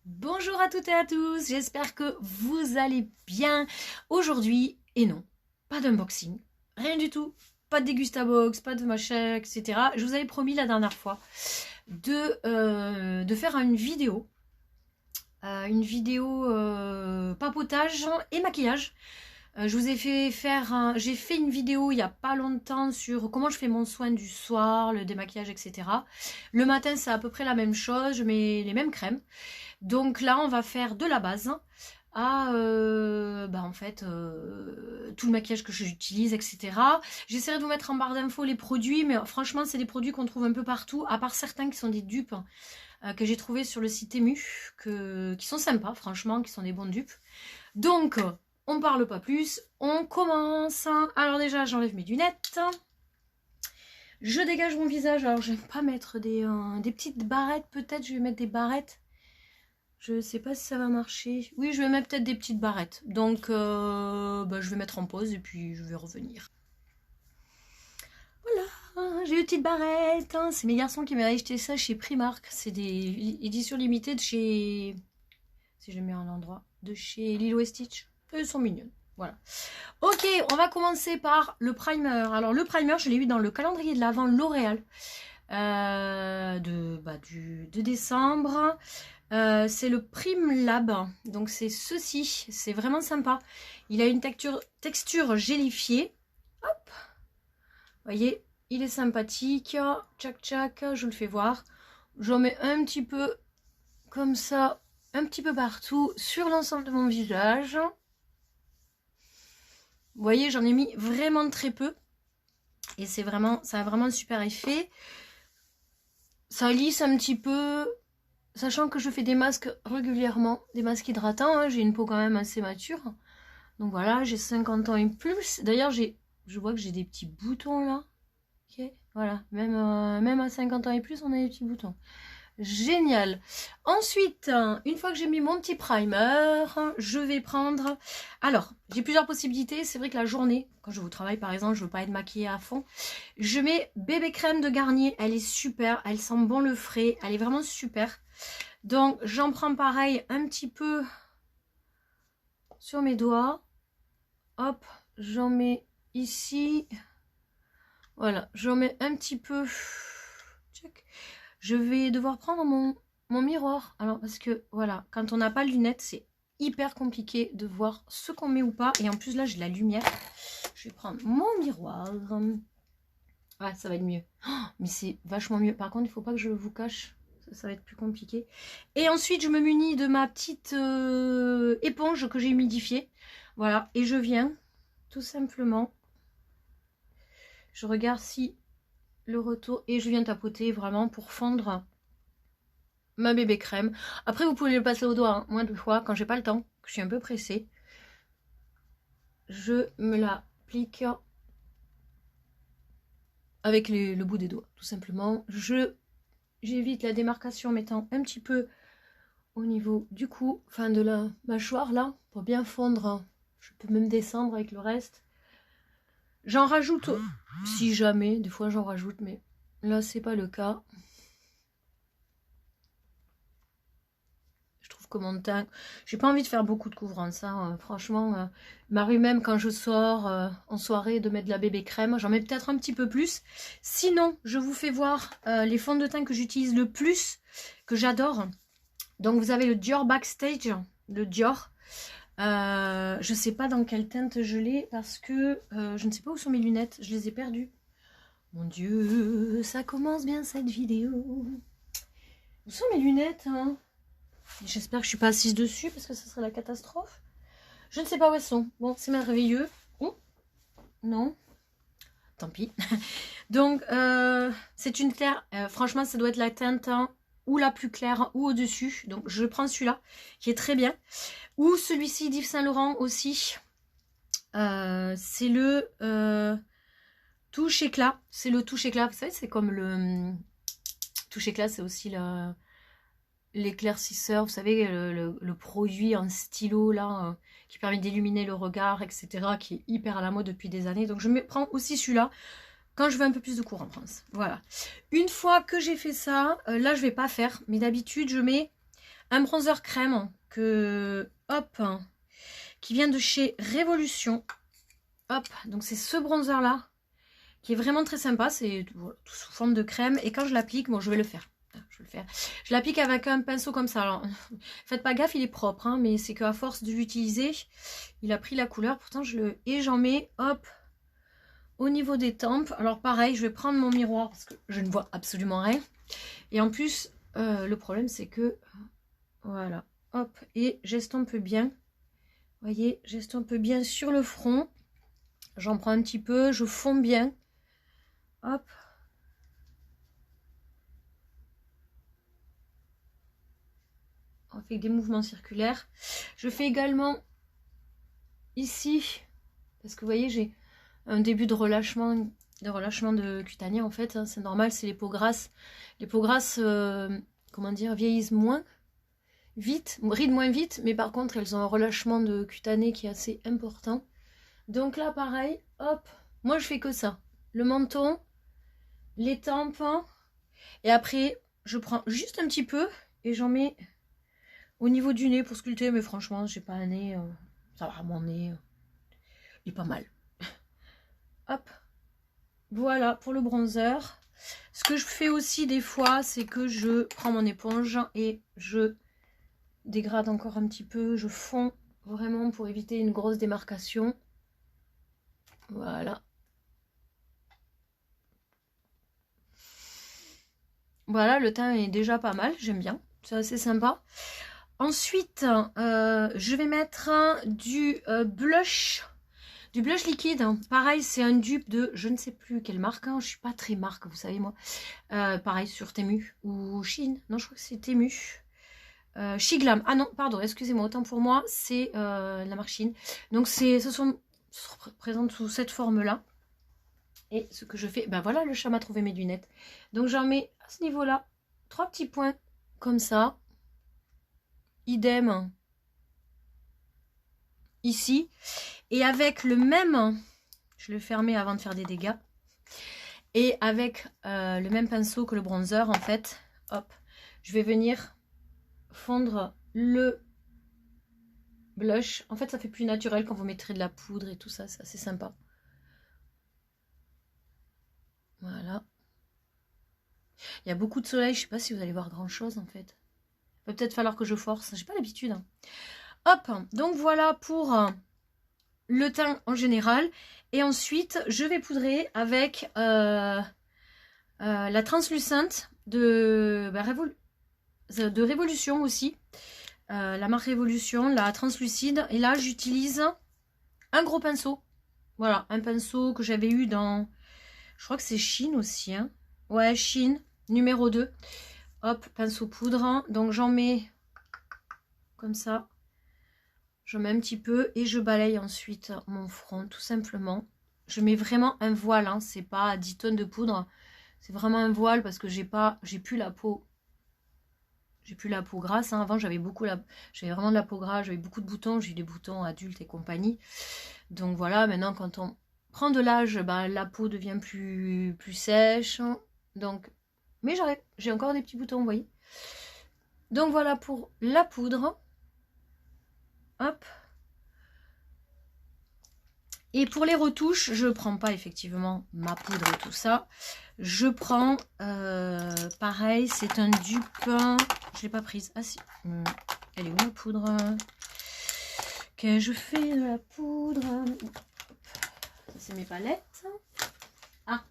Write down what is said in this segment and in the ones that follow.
Bonjour à toutes et à tous, j'espère que vous allez bien. Aujourd'hui, et non, pas d'unboxing, rien du tout, pas de dégustabox, pas de machin, etc. Je vous avais promis la dernière fois de faire une vidéo papotage et maquillage. Je vous ai fait j'ai fait une vidéo il y a pas longtemps sur comment je fais mon soin du soir, le démaquillage, etc. Le matin, c'est à peu près la même chose, je mets les mêmes crèmes. Donc là, on va faire de la base à tout le maquillage que j'utilise, etc. J'essaierai de vous mettre en barre d'infos les produits, mais franchement, c'est des produits qu'on trouve un peu partout, à part certains qui sont des dupes que j'ai trouvé sur le site Temu, qui sont sympas, franchement, qui sont des bons dupes. Donc, on parle pas plus, on commence. Alors déjà, j'enlève mes lunettes. Je dégage mon visage. Alors, j'aime pas mettre des petites barrettes. Peut-être je vais mettre des barrettes. Je sais pas si ça va marcher. Oui, je vais mettre peut-être des petites barrettes. Donc, je vais mettre en pause et puis je vais revenir. Voilà, j'ai une petite barrette. Hein. C'est mes garçons qui m'avaient acheté ça chez Primark. C'est des éditions limitées de chez... Si je le mets à un endroit. De chez Lilo et Stitch. Elles sont mignonnes. Voilà. Ok, on va commencer par le primer. Alors, le primer, je l'ai eu dans le calendrier de l'Avent L'Oréal de décembre. C'est le Prime Lab, donc c'est ceci, c'est vraiment sympa. Il a une texture gélifiée. Hop, vous voyez, il est sympathique. Tchac tchac, je vous le fais voir. J'en mets un petit peu comme ça, un petit peu partout sur l'ensemble de mon visage. Vous voyez, j'en ai mis vraiment très peu. Et ça a vraiment un super effet. Ça lisse un petit peu. Sachant que je fais des masques régulièrement, des masques hydratants, hein, j'ai une peau quand même assez mature. Donc voilà, j'ai 50 ans et plus. D'ailleurs, je vois que j'ai des petits boutons là. Ok, voilà, même à 50 ans et plus, on a des petits boutons. Génial. Ensuite, une fois que j'ai mis mon petit primer, je vais prendre... Alors, j'ai plusieurs possibilités. C'est vrai que la journée, quand je vais au travail par exemple, je ne veux pas être maquillée à fond. Je mets bébé crème de Garnier. Elle est super. Elle sent bon le frais. Elle est vraiment super. Donc, j'en prends pareil un petit peu sur mes doigts. Hop, j'en mets ici. Voilà, j'en mets un petit peu. Check. Je vais devoir prendre mon miroir. Alors, parce que, voilà, quand on n'a pas de lunettes, c'est hyper compliqué de voir ce qu'on met ou pas. Et en plus, là, j'ai de la lumière. Je vais prendre mon miroir. Ouais, ça va être mieux. Oh, mais c'est vachement mieux. Par contre, il ne faut pas que je vous cache. Ça va être plus compliqué. Et ensuite, je me munis de ma petite éponge que j'ai humidifiée. Voilà, et je viens tout simplement. Je regarde si le retour... Et je viens tapoter vraiment pour fondre ma bébé crème. Après, vous pouvez le passer au doigt, hein, moins de fois, quand j'ai pas le temps, que je suis un peu pressée. Je me l'applique avec le bout des doigts, tout simplement. J'évite la démarcation en mettant un petit peu au niveau du cou, enfin de la mâchoire là, pour bien fondre. Je peux même descendre avec le reste. J'en rajoute, si jamais, des fois j'en rajoute, mais là c'est pas le cas. Je trouve que mon teint, j'ai pas envie de faire beaucoup de couvrance, hein. Franchement, m'arrive même quand je sors en soirée de mettre de la bébé crème, j'en mets peut-être un petit peu plus. Sinon, je vous fais voir les fonds de teint que j'utilise le plus, que j'adore. Donc vous avez le Dior Backstage, le Dior. Je sais pas dans quelle teinte je l'ai parce que je ne sais pas où sont mes lunettes, je les ai perdues. Mon Dieu, ça commence bien cette vidéo. Où sont mes lunettes, hein? J'espère que je suis pas assise dessus parce que ça serait la catastrophe. Je ne sais pas où elles sont. Bon, c'est merveilleux. Oh, non. Tant pis. Donc, c'est une terre. Franchement, ça doit être la teinte ou la plus claire ou au-dessus. Donc, je prends celui-là qui est très bien. Ou celui-ci d'Yves Saint Laurent aussi. C'est le touche éclat. C'est le touche éclat. Vous savez, c'est comme le touche éclat, c'est aussi l'éclaircisseur, vous savez, le produit en stylo là, qui permet d'illuminer le regard, etc., qui est hyper à la mode depuis des années. Donc je me prends aussi celui-là quand je veux un peu plus de cours en France. Voilà. Une fois que j'ai fait ça, là je vais pas faire, mais d'habitude je mets un bronzer crème que, hop, qui vient de chez Révolution. Hop, donc c'est ce bronzer là qui est vraiment très sympa, c'est voilà, tout sous forme de crème. Et quand je l'applique, bon je vais le faire. Je l'applique avec un pinceau comme ça. Alors, faites pas gaffe, il est propre, hein, mais c'est qu'à force de l'utiliser, il a pris la couleur. Pourtant, et j'en mets, hop, au niveau des tempes. Alors pareil, je vais prendre mon miroir parce que je ne vois absolument rien. Et en plus, le problème, c'est que, voilà, hop, et j'estompe bien. Vous voyez, j'estompe bien sur le front. J'en prends un petit peu, je fonds bien. Hop. On fait des mouvements circulaires. Je fais également ici, parce que vous voyez, j'ai un début de relâchement de cutané en fait. Hein, c'est normal, c'est les peaux grasses. Les peaux grasses, comment dire, vieillissent moins vite, rident moins vite, mais par contre, elles ont un relâchement de cutané qui est assez important. Donc là, pareil, hop, moi je fais que ça. Le menton, les tempes, et après, je prends juste un petit peu et j'en mets au niveau du nez pour sculpter, mais franchement, j'ai pas un nez, ça va, mon nez, il est pas mal. Hop, voilà pour le bronzer. Ce que je fais aussi des fois, c'est que je prends mon éponge et je dégrade encore un petit peu, je fonds vraiment pour éviter une grosse démarcation. Voilà. Voilà, le teint est déjà pas mal, j'aime bien, c'est assez sympa. Ensuite, je vais mettre du blush liquide. Pareil, c'est un dupe de je ne sais plus quelle marque. Hein, je suis pas très marque, vous savez moi. Pareil sur Temu ou Shein. Non, je crois que c'est Temu. Shiglam. Ah non, pardon, excusez-moi. Autant pour moi, c'est la marque Shein. Donc ça se présente sous cette forme-là. Et ce que je fais, ben voilà, le chat m'a trouvé mes lunettes. Donc j'en mets à ce niveau-là 3 petits points comme ça. Idem ici. Et avec le même, je le fermais avant de faire des dégâts. Et avec le même pinceau que le bronzer, en fait, hop, je vais venir fondre le blush. En fait, ça fait plus naturel quand vous mettrez de la poudre et tout ça, c'est assez sympa. Voilà. Il y a beaucoup de soleil, je sais pas si vous allez voir grand chose en fait. Il va peut-être falloir que je force, j'ai pas l'habitude. Hein. Hop, donc voilà pour le teint en général. Et ensuite, je vais poudrer avec la translucente de Révolution aussi. La marque Révolution, la translucide. Et là, j'utilise un gros pinceau. Voilà, un pinceau que j'avais eu dans... Je crois que c'est Shein aussi. Hein. Ouais, Shein, numéro 2. Hop, pinceau poudre. Donc j'en mets comme ça. Je mets un petit peu et je balaye ensuite mon front tout simplement. Je mets vraiment un voile, hein, c'est pas 10 tonnes de poudre. C'est vraiment un voile parce que j'ai plus la peau. J'ai plus la peau grasse. Hein. Avant j'avais vraiment de la peau grasse, j'avais beaucoup de boutons, j'ai eu des boutons adultes et compagnie. Donc voilà, maintenant quand on prend de l'âge, ben, la peau devient plus sèche. Donc, mais j'ai encore des petits boutons, vous voyez. Donc voilà pour la poudre. Hop. Et pour les retouches, je prends pas effectivement ma poudre et tout ça. Je prends, pareil, c'est un dupe. Je l'ai pas prise. Ah si. Elle est où la poudre? Que je fais de la poudre. Ça c'est mes palettes. Ah,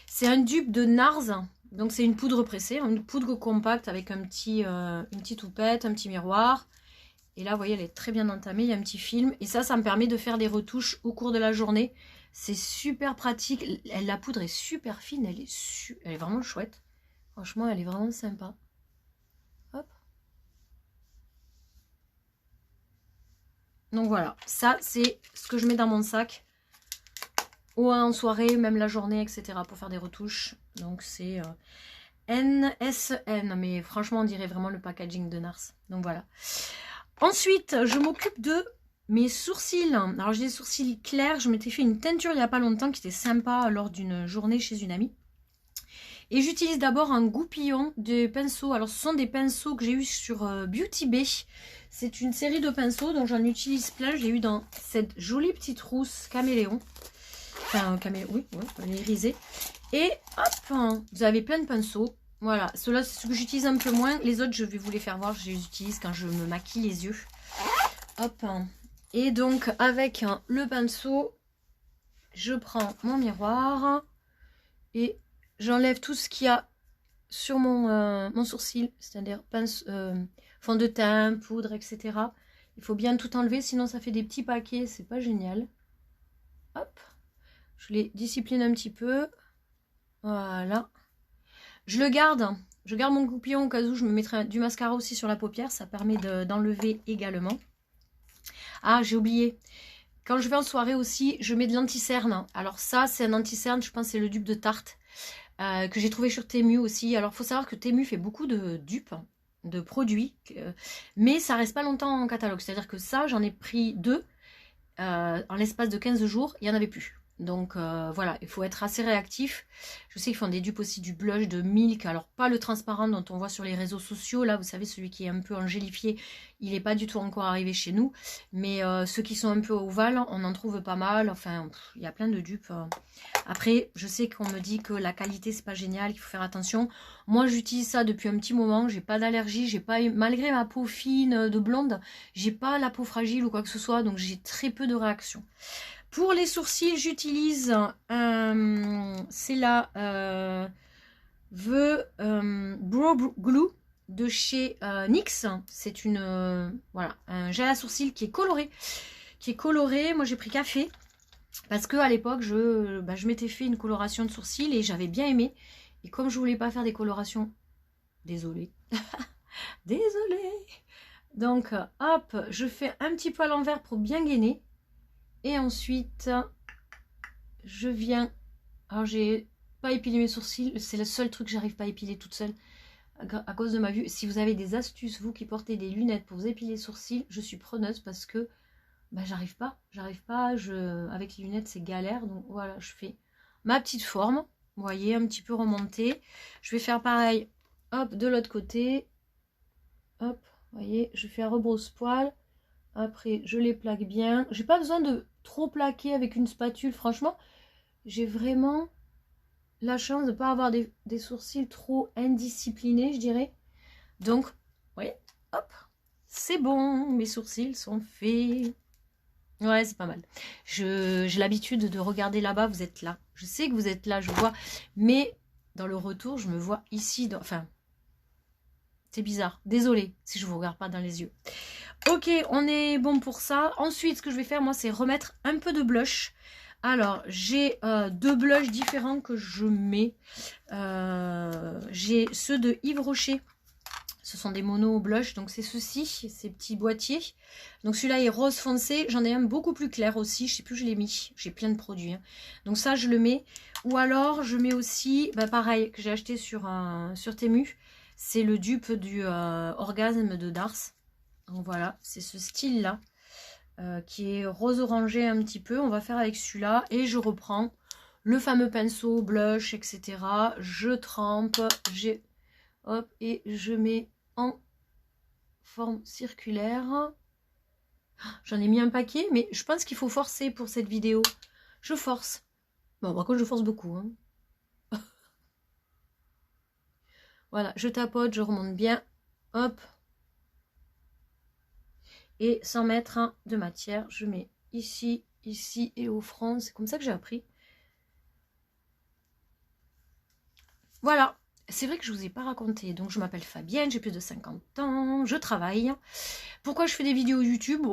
c'est un dupe de NARS. Donc c'est une poudre pressée, une poudre compacte avec une petite houppette, un petit miroir. Et là, vous voyez, elle est très bien entamée. Il y a un petit film. Et ça me permet de faire des retouches au cours de la journée. C'est super pratique. La poudre est super fine. Elle est vraiment chouette. Franchement, elle est vraiment sympa. Hop. Donc voilà. Ça, c'est ce que je mets dans mon sac. Ou en soirée, même la journée, etc. Pour faire des retouches. Donc c'est NSN. Mais franchement, on dirait vraiment le packaging de NARS. Donc voilà. Ensuite, je m'occupe de mes sourcils. Alors, j'ai des sourcils clairs. Je m'étais fait une teinture il n'y a pas longtemps qui était sympa lors d'une journée chez une amie. Et j'utilise d'abord un goupillon de pinceaux. Alors ce sont des pinceaux que j'ai eu sur Beauty Bay. C'est une série de pinceaux dont j'en utilise plein. J'ai eu dans cette jolie petite rousse caméléon. Enfin, oui, elle est irisée. Et hop, vous avez plein de pinceaux. Voilà, ceux-là, c'est ce que j'utilise un peu moins. Les autres, je vais vous les faire voir. Je les utilise quand je me maquille les yeux. Hop. Et donc, avec le pinceau, je prends mon miroir et j'enlève tout ce qu'il y a sur mon sourcil, c'est-à-dire fond de teint, poudre, etc. Il faut bien tout enlever, sinon ça fait des petits paquets, c'est pas génial. Hop, je les discipline un petit peu. Voilà. Je garde mon goupillon au cas où je me mettrai du mascara aussi sur la paupière, ça permet d'enlever également. Ah, j'ai oublié. Quand je vais en soirée aussi, je mets de l'anti-cerne. Alors ça, c'est un anti-cerne, je pense que c'est le dupe de Tarte que j'ai trouvé sur Temu aussi. Alors, il faut savoir que Temu fait beaucoup de dupes, de produits, mais ça reste pas longtemps en catalogue. C'est-à-dire que ça, j'en ai pris 2 en l'espace de 15 jours, il n'y en avait plus. Donc voilà, il faut être assez réactif. Je sais qu'ils font des dupes aussi du blush de Milk. Alors pas le transparent dont on voit sur les réseaux sociaux. Là, vous savez, celui qui est un peu angélifié, il n'est pas du tout encore arrivé chez nous. Mais ceux qui sont un peu ovales, on en trouve pas mal. Enfin, il y a plein de dupes. Après, je sais qu'on me dit que la qualité, c'est pas génial, qu'il faut faire attention. Moi, j'utilise ça depuis un petit moment. J'ai pas d'allergie. J'ai pas, malgré ma peau fine de blonde, j'ai pas la peau fragile ou quoi que ce soit. Donc, j'ai très peu de réactions. Pour les sourcils, j'utilise c'est la Brow Glue de chez NYX. C'est une voilà, un gel à sourcils qui est coloré. Moi, j'ai pris café parce que à l'époque, je m'étais fait une coloration de sourcils et j'avais bien aimé. Et comme je voulais pas faire des colorations, désolée, désolée. Donc, hop, je fais un petit peu à l'envers pour bien gainer. Et ensuite, je viens... Alors, j'ai pas épilé mes sourcils. C'est le seul truc que j'arrive pas à épiler toute seule à cause de ma vue. Si vous avez des astuces, vous qui portez des lunettes pour vous épiler les sourcils, je suis preneuse parce que bah, j'arrive pas. Avec les lunettes, c'est galère. Donc voilà, je fais ma petite forme. Vous voyez, un petit peu remontée. Je vais faire pareil, hop, de l'autre côté. Hop, vous voyez, je fais un rebrousse-poil. Après, je les plaque bien. J'ai pas besoin de trop plaquer avec une spatule. Franchement, j'ai vraiment la chance de ne pas avoir des sourcils trop indisciplinés, je dirais. Donc, vous voyez, hop, c'est bon. Mes sourcils sont faits. Ouais, c'est pas mal. J'ai l'habitude de regarder là-bas. Vous êtes là. Je sais que vous êtes là, je vois. Mais dans le retour, je me vois ici. Enfin, c'est bizarre. Désolée si je vous regarde pas dans les yeux. Ok, on est bon pour ça. Ensuite, ce que je vais faire, moi, c'est remettre un peu de blush. Alors, j'ai 2 blushs différents que je mets. J'ai ceux de Yves Rocher. Ce sont des mono blush. Donc, c'est ceux-ci, ces petits boîtiers. Donc, celui-là est rose foncé. J'en ai un beaucoup plus clair aussi. Je sais plus où je l'ai mis. J'ai plein de produits. Hein. Donc, ça, je le mets. Ou alors, je mets aussi, bah, pareil, que j'ai acheté sur Temu. C'est le dupe du Orgasme de Dars. Donc voilà, c'est ce style-là qui est rose orangé un petit peu. On va faire avec celui-là et je reprends le fameux pinceau, blush, etc. Je trempe, hop, et je mets en forme circulaire. J'en ai mis un paquet, mais je pense qu'il faut forcer pour cette vidéo. Je force. Bon, par contre, je force beaucoup. Hein. Voilà, je tapote, je remonte bien. Hop. Et sans mettre de matière, je mets ici, ici et au front. C'est comme ça que j'ai appris. Voilà. C'est vrai que je ne vous ai pas raconté. Donc, je m'appelle Fabienne, j'ai plus de 50 ans, je travaille. Pourquoi je fais des vidéos YouTube?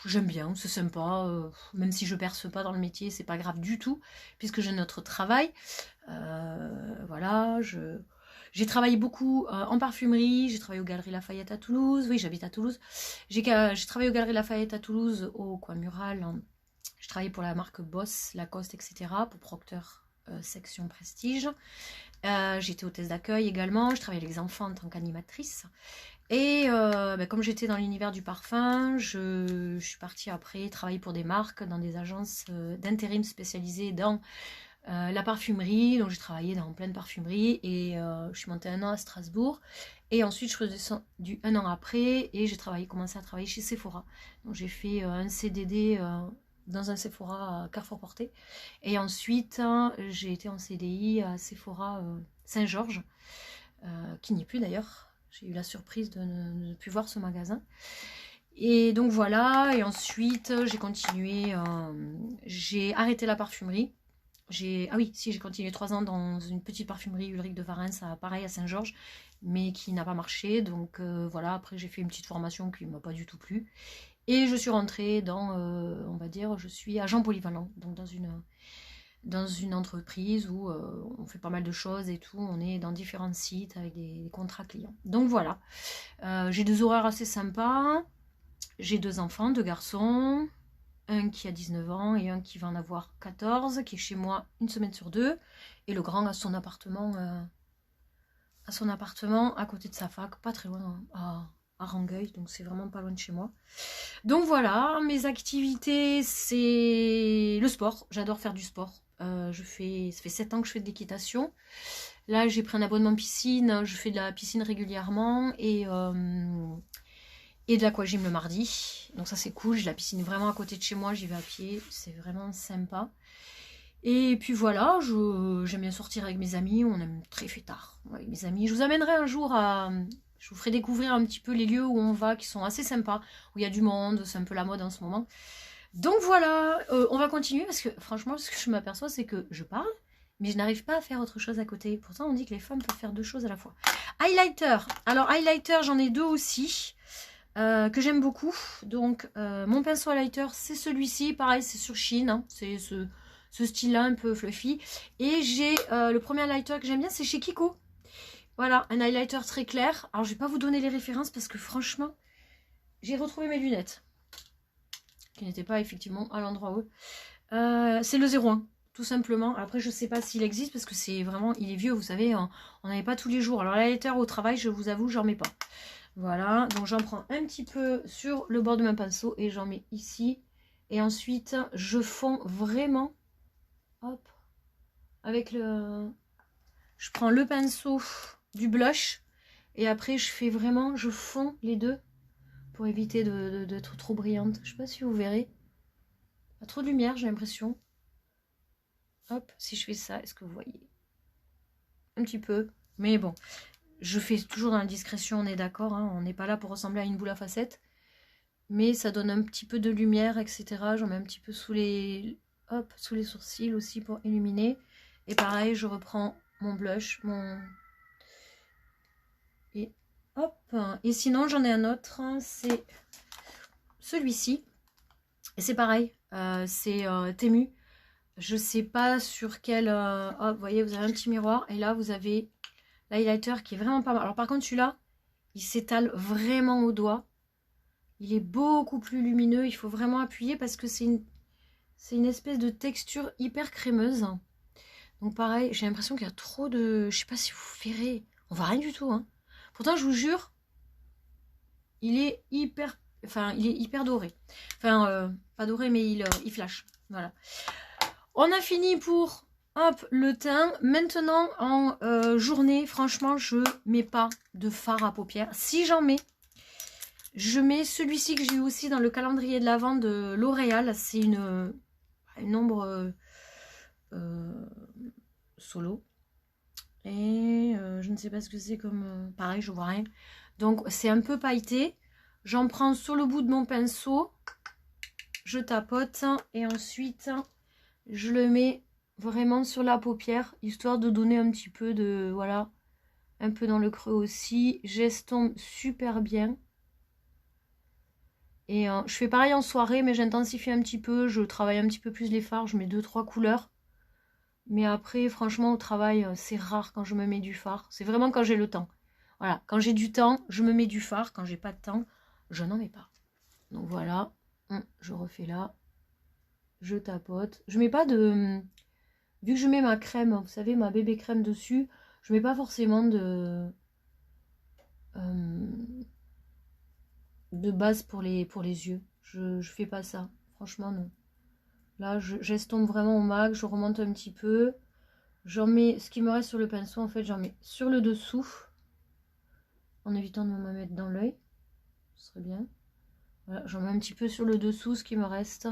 J'aime bien, c'est sympa. Même si je perce pas dans le métier, c'est pas grave du tout, puisque j'ai notre travail. Voilà, j'ai travaillé beaucoup en parfumerie, j'ai travaillé aux Galeries Lafayette à Toulouse, oui j'habite à Toulouse, j'ai travaillé aux Galeries Lafayette à Toulouse, au coin mural, j'ai travaillé pour la marque Boss, Lacoste, etc., pour Procter, section Prestige, j'étais hôtesse d'accueil également, je travaillais avec les enfants en tant qu'animatrice, et comme j'étais dans l'univers du parfum, je suis partie après travailler pour des marques, dans des agences d'intérim spécialisées dans La parfumerie, donc j'ai travaillé dans plein de parfumeries et je suis montée 1 an à Strasbourg. Et ensuite je suis redescendue 1 an après et j'ai commencé à travailler chez Sephora. Donc j'ai fait un CDD dans un Sephora à Carrefour Porté. Et ensuite j'ai été en CDI à Sephora Saint-Georges, qui n'y est plus d'ailleurs. J'ai eu la surprise de ne plus voir ce magasin. Et donc voilà, et ensuite j'ai continué, j'ai arrêté la parfumerie. Ah oui, si, j'ai continué 3 ans dans une petite parfumerie Ulrich de Varens, pareil à Saint-Georges, mais qui n'a pas marché. Donc voilà, après j'ai fait une petite formation qui ne m'a pas du tout plu. Et je suis rentrée dans, on va dire, je suis agent polyvalent, donc dans une entreprise où on fait pas mal de choses et tout. On est dans différents sites avec des contrats clients. Donc voilà, j'ai des horaires assez sympas. J'ai 2 enfants, 2 garçons. Un qui a 19 ans et un qui va en avoir 14, qui est chez moi 1 semaine sur 2. Et le grand a son appartement à côté de sa fac, pas très loin, à Rangueil, donc c'est vraiment pas loin de chez moi. Donc voilà, mes activités, c'est le sport. J'adore faire du sport. Ça fait 7 ans que je fais de l'équitation. Là, j'ai pris un abonnement piscine. Je fais de la piscine régulièrement et de l'aquagym le mardi. Donc ça c'est cool, j'ai la piscine vraiment à côté de chez moi, j'y vais à pied, c'est vraiment sympa. Et puis voilà, j'aime bien sortir avec mes amis, on aime très fêtard avec mes amis. Je vous amènerai un jour je vous ferai découvrir un petit peu les lieux où on va, qui sont assez sympas, où il y a du monde, c'est un peu la mode en ce moment. Donc voilà, on va continuer parce que franchement ce que je m'aperçois c'est que je parle, mais je n'arrive pas à faire autre chose à côté. Pourtant on dit que les femmes peuvent faire 2 choses à la fois. Highlighter, alors highlighter j'en ai 2 aussi. Que j'aime beaucoup. Donc mon pinceau highlighter c'est celui-ci, pareil c'est sur Shein, hein. C'est ce style là un peu fluffy. Et j'ai le premier highlighter que j'aime bien, c'est chez Kiko. Voilà, un highlighter très clair. Alors je vais pas vous donner les références parce que franchement j'ai retrouvé mes lunettes qui n'étaient pas effectivement à l'endroit où c'est le 01 tout simplement. Après je sais pas s'il existe parce que c'est vraiment, il est vieux, vous savez, on n'avait pas tous les jours. Alors l'highlighter au travail, je vous avoue, j'en mets pas. Voilà, donc j'en prends un petit peu sur le bord de mon pinceau et j'en mets ici. Et ensuite, je fonds vraiment, hop, avec le... Je prends le pinceau du blush et après je fais vraiment, je fonds les deux pour éviter d'être trop brillante. Je sais pas si vous verrez. Pas trop de lumière, j'ai l'impression. Hop, si je fais ça, est-ce que vous voyez? Un petit peu, mais bon. Je fais toujours dans la discrétion, on est d'accord, hein, on n'est pas là pour ressembler à une boule à facettes. Mais ça donne un petit peu de lumière, etc. J'en mets un petit peu sous les sourcils aussi pour illuminer. Et pareil, je reprends mon blush, et hop. Et sinon, j'en ai un autre, c'est celui-ci. Et c'est pareil, c'est Temu. Je sais pas sur quel... hop, vous voyez, vous avez un petit miroir. Et là, vous avez l'highlighter qui est vraiment pas mal. Alors par contre, celui-là, il s'étale vraiment au doigt. Il est beaucoup plus lumineux. Il faut vraiment appuyer parce que c'est une espèce de texture hyper crémeuse. Donc pareil, j'ai l'impression qu'il y a trop de... Je sais pas si vous verrez. On voit rien du tout. Hein. Pourtant, je vous jure, il est hyper... Enfin, il est hyper doré. Enfin, pas doré, mais il flash. Voilà. On a fini pour... Hop, le teint. Maintenant, en journée, franchement, je mets pas de fard à paupières. Si j'en mets, je mets celui-ci que j'ai eu aussi dans le calendrier de l'Avent de L'Oréal. C'est une ombre solo. Et je ne sais pas ce que c'est comme... pareil, je vois rien. Donc, c'est un peu pailleté. J'en prends sur le bout de mon pinceau. Je tapote. Et ensuite, je le mets vraiment sur la paupière. Histoire de donner un petit peu de... Voilà. Un peu dans le creux aussi. J'estompe super bien. Et je fais pareil en soirée, mais j'intensifie un petit peu. Je travaille un petit peu plus les fards. Je mets 2-3 couleurs. Mais après, franchement, au travail, c'est rare quand je me mets du fard. C'est vraiment quand j'ai le temps. Voilà, quand j'ai du temps, je me mets du fard. Quand j'ai pas de temps, je n'en mets pas. Donc voilà, je refais là. Je tapote. Je mets pas de... Vu que je mets ma crème, vous savez, ma bébé crème dessus, je mets pas forcément de base pour les yeux. Je fais pas ça. Franchement, non. Là, j'estompe vraiment au max, je remonte un petit peu. J'en mets, ce qui me reste sur le pinceau, en fait, j'en mets sur le dessous. En évitant de me mettre dans l'œil. Ce serait bien. Voilà, j'en mets un petit peu sur le dessous, ce qui me reste.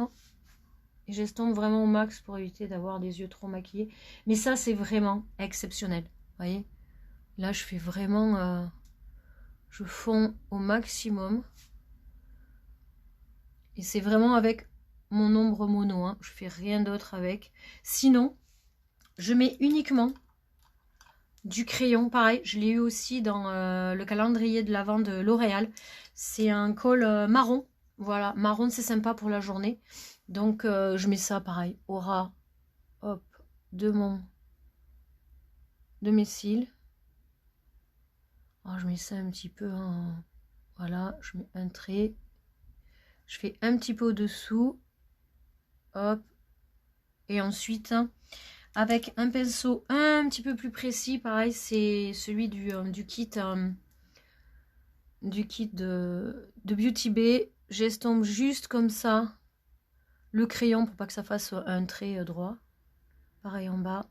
Et j'estompe vraiment au max pour éviter d'avoir des yeux trop maquillés. Mais ça, c'est vraiment exceptionnel. Vous voyez? Là, je fais vraiment... je fonds au maximum. Et c'est vraiment avec mon ombre mono. Hein. Je fais rien d'autre avec. Sinon, je mets uniquement du crayon. Pareil, je l'ai eu aussi dans le calendrier de l'Avent de L'Oréal. C'est un col marron. Voilà, marron, c'est sympa pour la journée. Donc, je mets ça, pareil, au ras, hop, de mes cils. Alors, je mets ça un petit peu en... Voilà, je mets un trait. Je fais un petit peu au-dessous. Hop. Et ensuite, avec un pinceau un petit peu plus précis, pareil, c'est celui du kit de Beauty Bay. J'estompe juste comme ça le crayon pour pas que ça fasse un trait droit. Pareil en bas.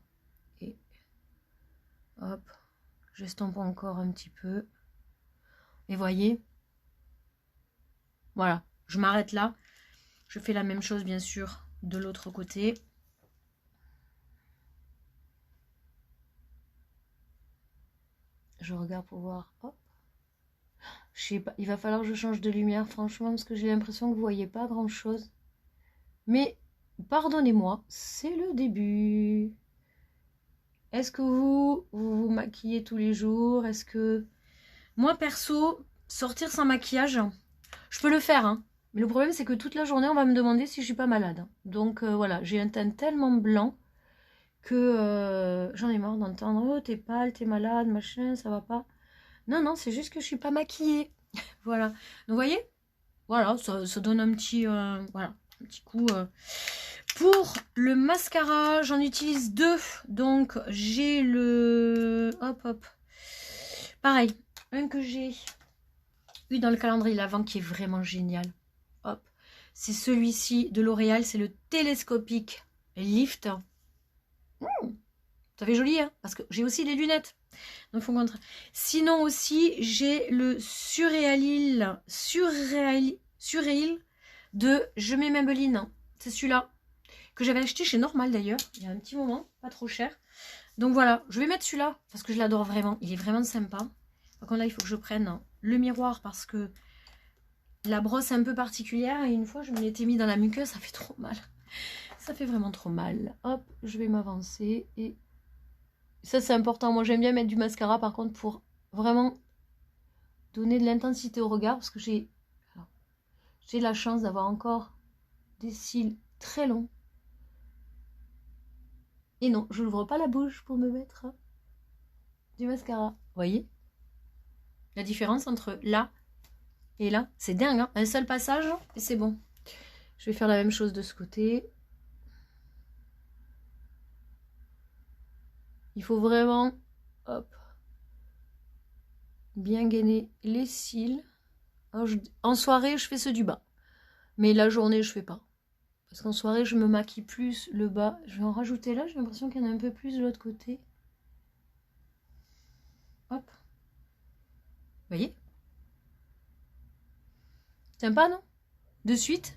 Et hop. J'estompe encore un petit peu. Et voyez. Voilà. Je m'arrête là. Je fais la même chose bien sûr de l'autre côté. Je regarde pour voir. Hop. Je sais pas. Il va falloir que je change de lumière franchement parce que j'ai l'impression que vous voyez pas grand chose. Mais pardonnez-moi, c'est le début. Est-ce que vous maquillez tous les jours? Est-ce que... Moi, perso, sortir sans maquillage, je peux le faire. Hein. Mais le problème, c'est que toute la journée, on va me demander si je suis pas malade. Donc, voilà, j'ai un teint tellement blanc que j'en ai marre d'entendre « Oh, t'es pâle, t'es malade, machin, ça va pas. » Non, non, c'est juste que je suis pas maquillée. Voilà. Donc, vous voyez? Voilà, ça donne un petit... voilà, un petit coup... Pour le mascara, j'en utilise deux. Donc, j'ai le... Hop, hop. Pareil, un que j'ai eu dans le calendrier l'Avent qui est vraiment génial. Hop. C'est celui-ci de L'Oréal. C'est le télescopique Lift. Ça fait joli, hein? Parce que j'ai aussi des lunettes. Donc, faut contraire. Sinon aussi, j'ai le Surreal de Je mets Maybelline. C'est celui-là. Que j'avais acheté chez Normal d'ailleurs, il y a un petit moment, pas trop cher. Donc voilà, je vais mettre celui-là, parce que je l'adore vraiment, il est vraiment sympa. Par contre là, il faut que je prenne le miroir, parce que la brosse est un peu particulière, et une fois je me l'étais mis dans la muqueuse, ça fait trop mal. Ça fait vraiment trop mal. Hop, je vais m'avancer, et ça c'est important, moi j'aime bien mettre du mascara par contre pour vraiment donner de l'intensité au regard, parce que j'ai la chance d'avoir encore des cils très longs. Et non, je n'ouvre pas la bouche pour me mettre du mascara. Vous voyez la différence entre là et là? C'est dingue, hein? Un seul passage et c'est bon. Je vais faire la même chose de ce côté. Il faut vraiment, hop, bien gainer les cils. Alors, en soirée, je fais ceux du bas. Mais la journée, je fais pas. Parce qu'en soirée, je me maquille plus le bas. Je vais en rajouter là. J'ai l'impression qu'il y en a un peu plus de l'autre côté. Hop. Vous voyez? Sympa, non? De suite,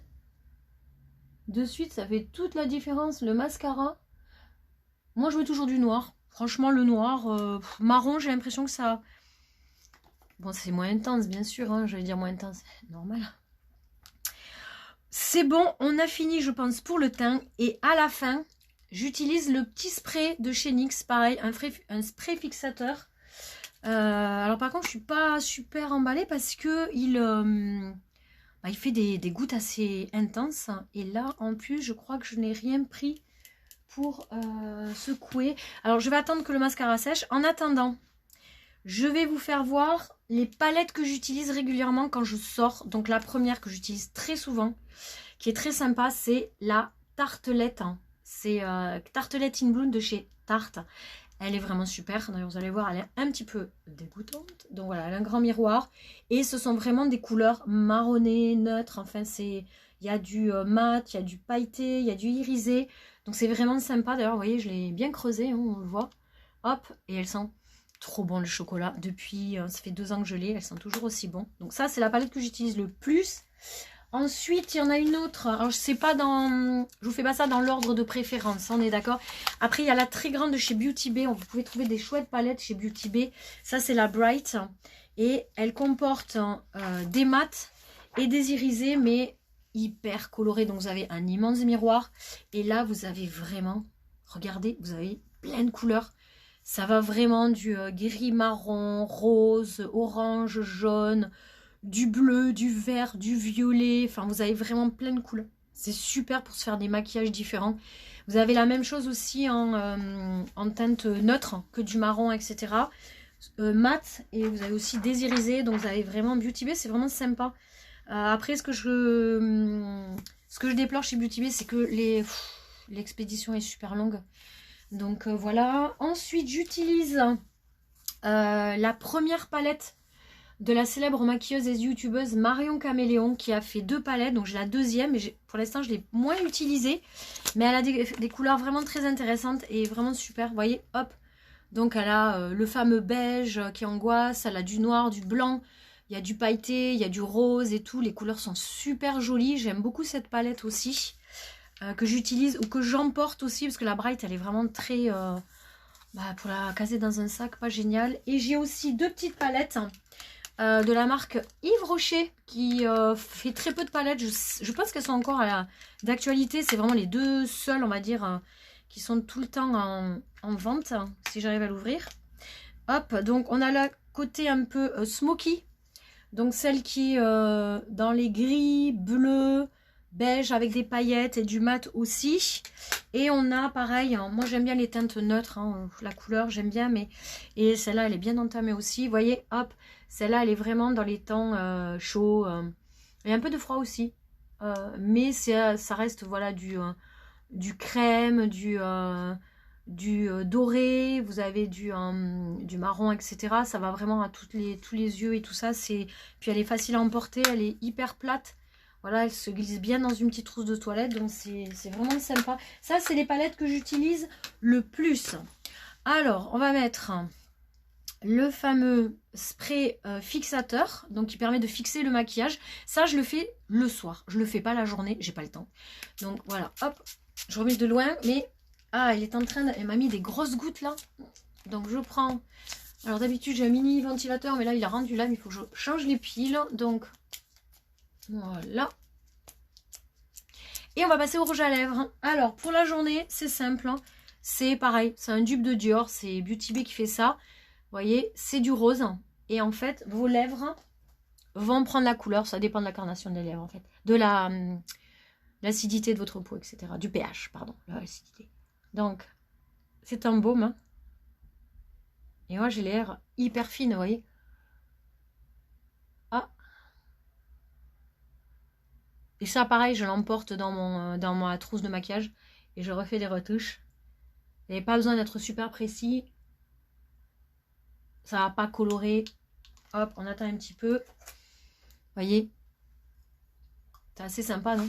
ça fait toute la différence. Le mascara. Moi, je veux toujours du noir. Franchement, le noir, marron, j'ai l'impression que ça... Bon, c'est moins intense, bien sûr. Hein, je vais dire moins intense. Normal. C'est bon, on a fini, je pense, pour le teint. Et à la fin, j'utilise le petit spray de chez NYX. Pareil, un spray fixateur. Alors par contre, je suis pas super emballée parce que il fait des gouttes assez intenses. Et là, en plus, je crois que je n'ai rien pris pour secouer. Alors, je vais attendre que le mascara sèche. En attendant, je vais vous faire voir les palettes que j'utilise régulièrement quand je sors. Donc, la première que j'utilise très souvent, qui est très sympa, c'est la Tartelette. C'est Tartelette in Bloom de chez Tarte. Elle est vraiment super. D'ailleurs, vous allez voir, elle est un petit peu dégoûtante. Donc voilà, elle a un grand miroir. Et ce sont vraiment des couleurs marronnées, neutres. Enfin, il y a du mat, il y a du pailleté, il y a du irisé. Donc c'est vraiment sympa. D'ailleurs, vous voyez, je l'ai bien creusé, hein, on le voit. Hop, et elle sent trop bon le chocolat. Depuis, ça fait 2 ans que je l'ai, elle sent toujours aussi bon. Donc ça, c'est la palette que j'utilise le plus. Ensuite, il y en a une autre. Alors, je sais pas je vous fais pas ça dans l'ordre de préférence, on est d'accord. Après, il y a la très grande de chez Beauty Bay. Vous pouvez trouver des chouettes palettes chez Beauty Bay. Ça, c'est la Bright. Et elle comporte des mats et des irisés, mais hyper colorés. Donc, vous avez un immense miroir. Et là, vous avez vraiment, regardez, vous avez plein de couleurs. Ça va vraiment du gris, marron, rose, orange, jaune, du bleu, du vert, du violet. Enfin, vous avez vraiment plein de couleurs. C'est super pour se faire des maquillages différents. Vous avez la même chose aussi en teinte neutre que du marron, etc. Mat, et vous avez aussi des irisés. Donc, vous avez vraiment Beauty Bay, c'est vraiment sympa. Après, ce que je déplore chez Beauty Bay, c'est que l'expédition est super longue. Donc voilà. Ensuite, j'utilise la première palette de la célèbre maquilleuse et youtubeuse Marion Caméléon qui a fait 2 palettes. Donc j'ai la deuxième, mais pour l'instant je l'ai moins utilisée. Mais elle a des couleurs vraiment très intéressantes et vraiment super. Vous voyez, hop. Donc elle a le fameux beige qui angoisse, elle a du noir, du blanc. Il y a du pailleté, il y a du rose et tout. Les couleurs sont super jolies. J'aime beaucoup cette palette aussi. Que j'utilise ou que j'emporte aussi parce que la Bright elle est vraiment très pour la caser dans un sac, pas génial. Et j'ai aussi 2 petites palettes de la marque Yves Rocher qui fait très peu de palettes. Je pense qu'elles sont encore d'actualité. C'est vraiment les 2 seules, on va dire, qui sont tout le temps en vente, si j'arrive à l'ouvrir. Hop, donc on a le côté un peu smoky, donc celle qui dans les gris, bleus, beige avec des paillettes et du mat aussi. Et on a pareil, hein, moi j'aime bien les teintes neutres, hein, la couleur j'aime bien, mais et celle-là elle est bien entamée aussi. Vous voyez, hop, celle-là elle est vraiment dans les temps chauds. Il y a un peu de froid aussi, mais ça reste voilà du crème, du doré, vous avez du marron, etc. Ça va vraiment à tous les yeux et tout ça. Puis elle est facile à emporter, elle est hyper plate. Voilà, elle se glisse bien dans une petite trousse de toilette, donc c'est vraiment sympa. Ça, c'est les palettes que j'utilise le plus. Alors, on va mettre le fameux spray fixateur, donc qui permet de fixer le maquillage. Ça, je le fais le soir. Je le fais pas la journée, j'ai pas le temps. Donc voilà, hop, je remets de loin, mais ah, elle m'a mis des grosses gouttes là. Donc je prends. Alors d'habitude j'ai un mini ventilateur, mais là il a rendu là, mais il faut que je change les piles. Donc voilà. Et on va passer au rouge à lèvres. Alors, pour la journée, c'est simple. Hein. C'est pareil, c'est un dupe de Dior. C'est Beauty Bay qui fait ça. Vous voyez, c'est du rose. Et en fait, vos lèvres vont prendre la couleur. Ça dépend de la carnation des lèvres, en fait. De l'acidité de votre peau, etc. Du pH, pardon. L'acidité. Donc, c'est un baume. Hein. Et moi, j'ai les lèvres hyper fines, vous voyez. Ah. Et ça, pareil, je l'emporte dans ma trousse de maquillage et je refais des retouches. Il n'y a pas besoin d'être super précis. Ça va pas colorer. Hop, on attend un petit peu. Vous voyez, c'est assez sympa, non?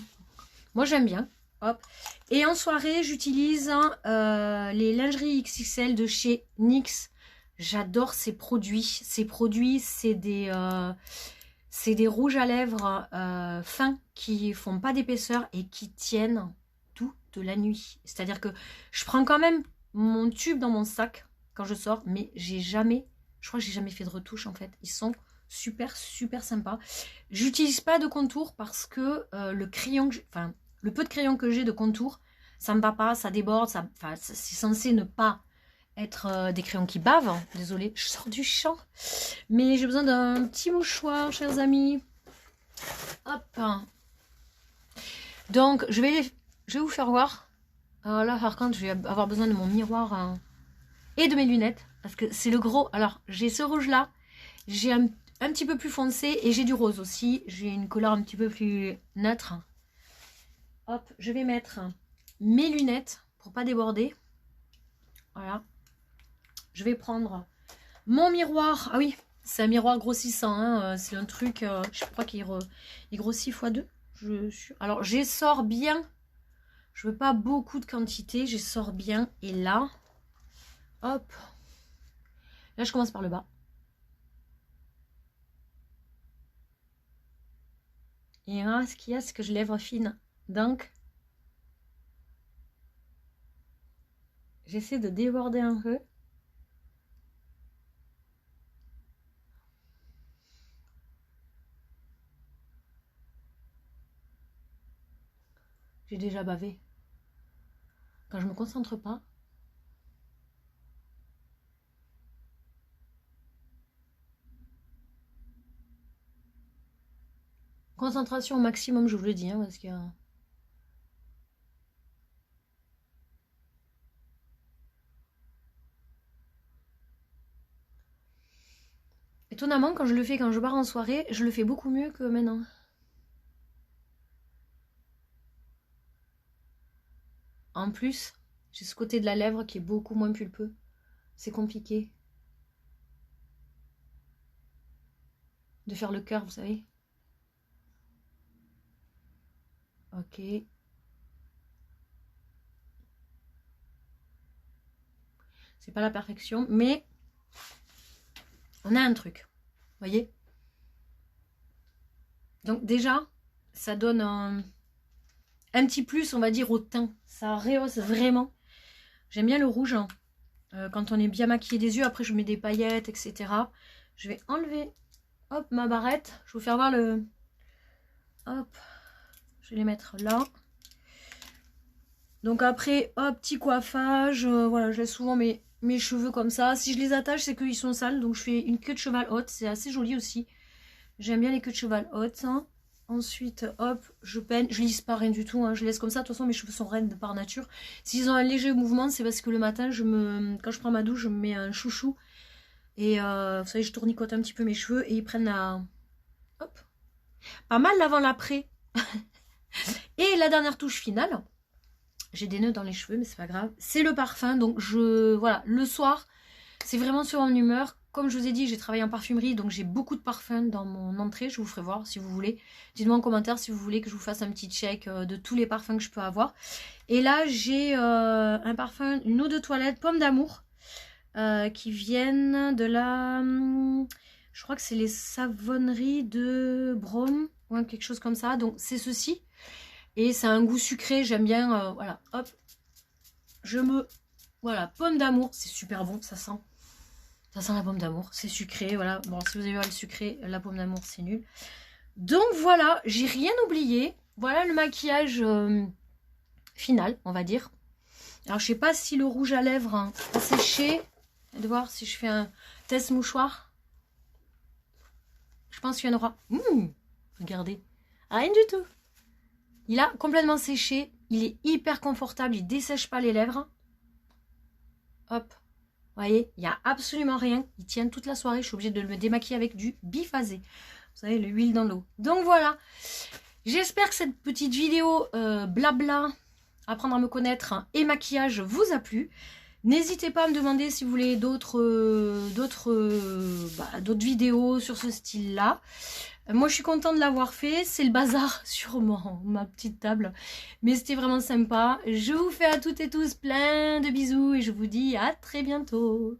Moi, j'aime bien. Hop. Et en soirée, j'utilise les lingeries XXL de chez NYX. J'adore ces produits. Ces produits, c'est des rouges à lèvres fins qui font pas d'épaisseur et qui tiennent toute la nuit. C'est-à-dire que je prends quand même mon tube dans mon sac quand je sors, mais je crois que j'ai jamais fait de retouche en fait. Ils sont super sympas. J'utilise pas de contour parce que le peu de crayon que j'ai de contour, ça me va pas, ça déborde, c'est censé ne pas être des crayons qui bavent. Désolée, je sors du champ. Mais j'ai besoin d'un petit mouchoir, chers amis. Hop. Donc, je vais vous faire voir. Alors là, par contre, je vais avoir besoin de mon miroir et de mes lunettes. Parce que c'est le gros. Alors, j'ai ce rouge-là. J'ai un petit peu plus foncé. Et j'ai du rose aussi. J'ai une couleur un petit peu plus neutre. Hop, je vais mettre mes lunettes pour pas déborder. Voilà. je vais prendre mon miroir. Ah oui, c'est un miroir grossissant. Hein. C'est un truc, je crois qu'il grossit x2. Alors, j'essore bien. Je veux pas beaucoup de quantité. J'essore bien. Et là, hop. Là, je commence par le bas. Et là, ce qu'il y a, c'est que je lèvre fine. Donc, j'essaie de déborder un peu. J'ai déjà bavé. Quand je me concentre pas. Concentration au maximum, je vous le dis, hein, parce que... Étonnamment, quand je le fais, quand je pars en soirée, je le fais beaucoup mieux que maintenant. En plus, j'ai ce côté de la lèvre qui est beaucoup moins pulpeux. C'est compliqué. De faire le cœur, vous savez. Ok. C'est pas la perfection, mais on a un truc. Vous voyez? Donc déjà, ça donne un petit plus, on va dire, au teint. Ça rehausse vraiment. J'aime bien le rouge. Hein. Quand on est bien maquillé des yeux, après je mets des paillettes, etc. Je vais enlever, hop, ma barrette. Je vais vous faire voir le... Hop, je vais les mettre là. Donc après, hop, petit coiffage. Voilà, je laisse souvent mes cheveux comme ça. Si je les attache, c'est qu'ils sont sales. Donc je fais une queue de cheval haute. C'est assez joli aussi. J'aime bien les queues de cheval hautes. Hein. Ensuite, hop, je peine. Je lisse pas rien du tout. Hein. Je laisse comme ça. De toute façon, mes cheveux sont raides par nature. S'ils ont un léger mouvement, c'est parce que le matin, quand je prends ma douche, je me mets un chouchou. Et vous savez, je tournicote un petit peu mes cheveux. Et ils prennent la... Hop. Pas mal l'avant, l'après. Et la dernière touche finale. J'ai des nœuds dans les cheveux, mais c'est pas grave. C'est le parfum. Donc, voilà, le soir, c'est vraiment sur mon humeur. Comme je vous ai dit, j'ai travaillé en parfumerie, donc j'ai beaucoup de parfums dans mon entrée. Je vous ferai voir si vous voulez. Dites-moi en commentaire si vous voulez que je vous fasse un petit check de tous les parfums que je peux avoir. Et là, j'ai un parfum, une eau de toilette, pomme d'amour, qui viennent de la... je crois que c'est les savonneries de Brome, ou quelque chose comme ça. Donc, c'est ceci. Et c'est un goût sucré, j'aime bien, voilà, hop, voilà, pomme d'amour, c'est super bon, ça sent la pomme d'amour, c'est sucré, voilà, bon, si vous avez le sucré, la pomme d'amour, c'est nul. Donc voilà, j'ai rien oublié, voilà le maquillage final, on va dire. Alors, je sais pas si le rouge à lèvres a séché, de voir si je fais un test mouchoir. Je pense qu'il y en aura, regardez, rien du tout. Il a complètement séché. Il est hyper confortable. Il ne dessèche pas les lèvres. Hop. Vous voyez, il n'y a absolument rien. Il tient toute la soirée. Je suis obligée de le démaquiller avec du biphasé. Vous savez, l'huile dans l'eau. Donc voilà. J'espère que cette petite vidéo blabla, apprendre à me connaître et maquillage vous a plu. N'hésitez pas à me demander si vous voulez d'autres vidéos sur ce style-là. Moi, je suis contente de l'avoir fait. C'est le bazar sur ma petite table. Mais c'était vraiment sympa. Je vous fais à toutes et tous plein de bisous et je vous dis à très bientôt.